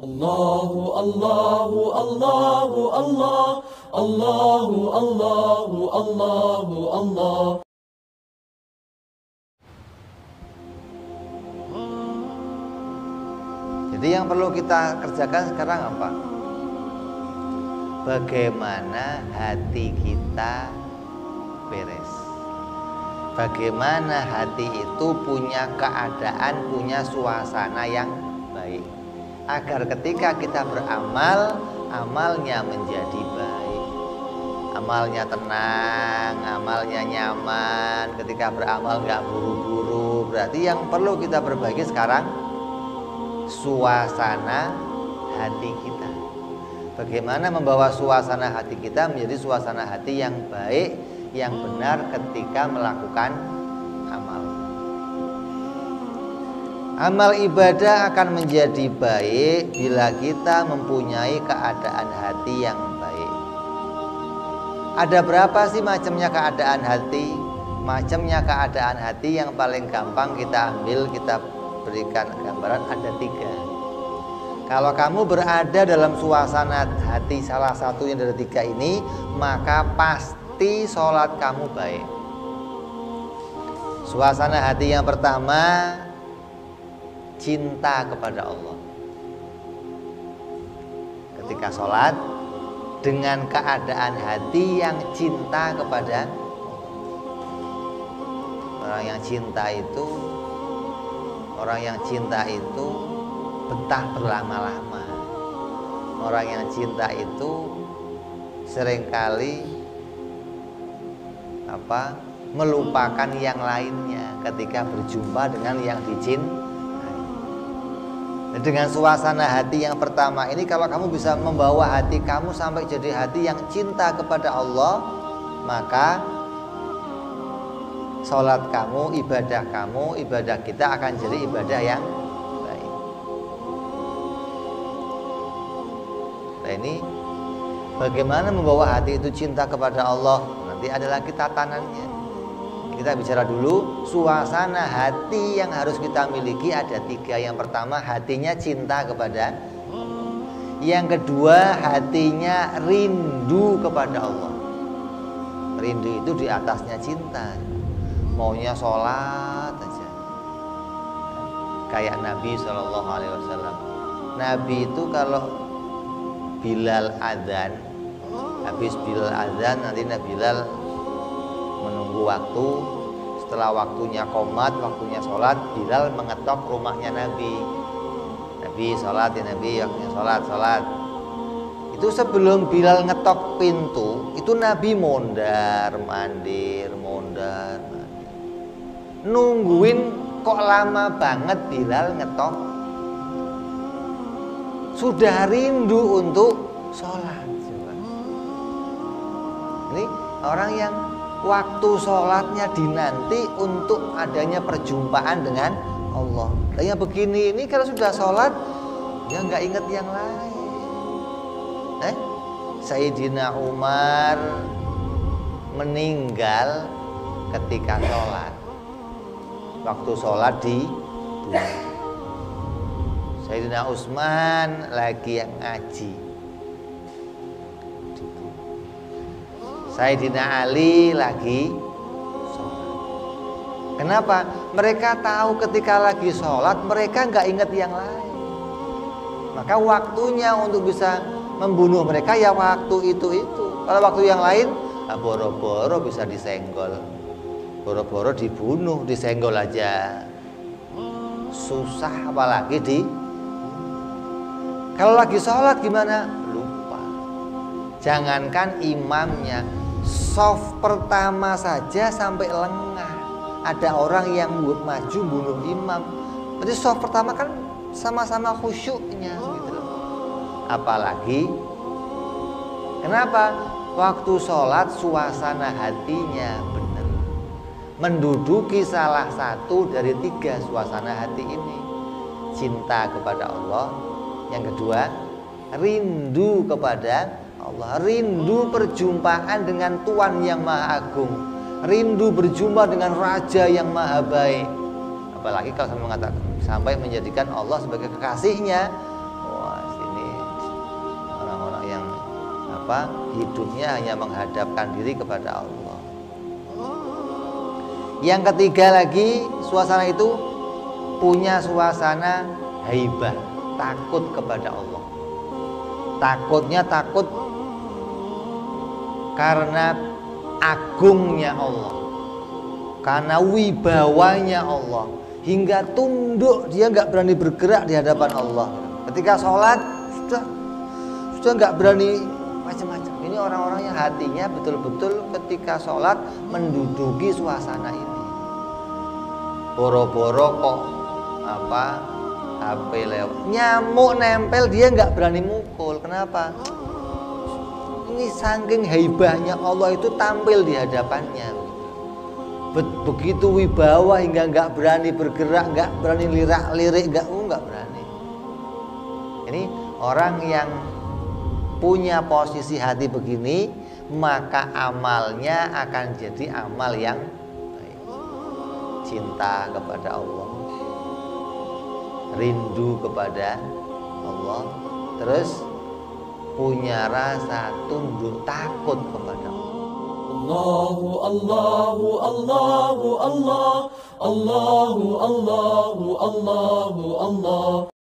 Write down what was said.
Allahu Allahu Allahu Allah Allahu Allahu Allahu Allah. Jadi yang perlu kita kerjakan sekarang apa? Bagaimana hati kita beres. Bagaimana hati itu punya keadaan, punya suasana yang baik, agar ketika kita beramal, amalnya menjadi baik, amalnya tenang, amalnya nyaman. Ketika beramal nggak buru-buru. Berarti yang perlu kita perbaiki sekarang suasana hati kita. Bagaimana membawa suasana hati kita menjadi suasana hati yang baik, yang benar ketika melakukan amal. Amal ibadah akan menjadi baik bila kita mempunyai keadaan hati yang baik. Ada berapa sih macamnya keadaan hati? Macamnya keadaan hati yang paling gampang kita ambil, kita berikan gambaran, ada 3. Kalau kamu berada dalam suasana hati salah satunya dari 3 ini, maka pasti sholat kamu baik. Suasana hati yang pertama, cinta kepada Allah. Ketika sholat dengan keadaan hati yang cinta kepada Allah. Orang yang cinta itu betah berlama-lama. Orang yang cinta itu seringkali melupakan yang lainnya ketika berjumpa dengan yang dicintai. Dengan suasana hati yang pertama ini, kalau kamu bisa membawa hati kamu sampai jadi hati yang cinta kepada Allah, maka sholat kamu, ibadah kita akan jadi ibadah yang baik. Nah, ini bagaimana membawa hati itu cinta kepada Allah, nanti ada lagi tatanannya. Kita bicara dulu suasana hati yang harus kita miliki, ada 3. Yang pertama, hatinya cinta kepada Allah. Yang kedua, hatinya rindu kepada Allah. Rindu itu di atasnya cinta, maunya sholat aja. Kayak Nabi SAW. Nabi itu kalau Bilal adzan, habis Bilal adzan, nanti Bilal menunggu waktu. Setelah waktunya qomat, waktunya sholat, Bilal mengetok rumahnya Nabi. Nabi sholat ya Nabi, waktunya sholat. Itu sebelum Bilal ngetok pintu, itu Nabi mondar mandir. Nungguin kok lama banget Bilal ngetok. Sudah rindu untuk sholat. Ini orang yang waktu sholatnya dinanti untuk adanya perjumpaan dengan Allah. Nah, yang begini ini kalau sudah sholat, ya nggak inget yang lain. Sayyidina Umar meninggal ketika sholat. Waktu sholat di bumi. Sayyidina Utsman lagi yang ngaji. Sayyidina Ali lagi sholat. Kenapa? Mereka tahu ketika lagi sholat mereka nggak ingat yang lain. Maka waktunya untuk bisa membunuh mereka ya waktu itu. Kalau waktu yang lain, boro-boro bisa disenggol, boro-boro dibunuh, disenggol aja susah, apalagi kalau lagi sholat gimana? Lupa. Jangankan imamnya, shaf pertama saja sampai lengah. Ada orang yang maju bunuh imam. Berarti shaf pertama kan sama-sama khusyuknya gitu loh. Apalagi kenapa? Waktu sholat suasana hatinya benar. Menduduki salah satu dari 3 suasana hati ini. Cinta kepada Allah. Yang kedua, rindu kepada Allah. Rindu perjumpaan dengan Tuhan yang Maha Agung. Rindu berjumpa dengan Raja yang Maha Baik. Apalagi kalau sampai menjadikan Allah sebagai kekasihnya. Wah, hidupnya hanya menghadapkan diri kepada Allah. Yang ketiga lagi, suasana itu punya suasana haibah, takut kepada Allah. Takutnya takut karena agungnya Allah, karena wibawanya Allah, hingga tunduk, dia nggak berani bergerak di hadapan Allah. Ketika sholat sudah nggak berani macam-macam. Ini orang-orang yang hatinya betul-betul ketika sholat menduduki suasana ini. Boro-boro kok HP lewat, nyamuk nempel, dia nggak berani mukul. Kenapa? Ini saking haibahnya Allah itu tampil di hadapannya. Begitu wibawa hingga nggak berani bergerak, nggak berani lirak-lirik, nggak berani. Ini orang yang punya posisi hati begini, maka amalnya akan jadi amal yang baik. Cinta kepada Allah, rindu kepada Allah, terus punya rasa tunduk takut kepada Allah. Allahu Allahu Allahu Allah, Allahu Allahu Allahu Allah.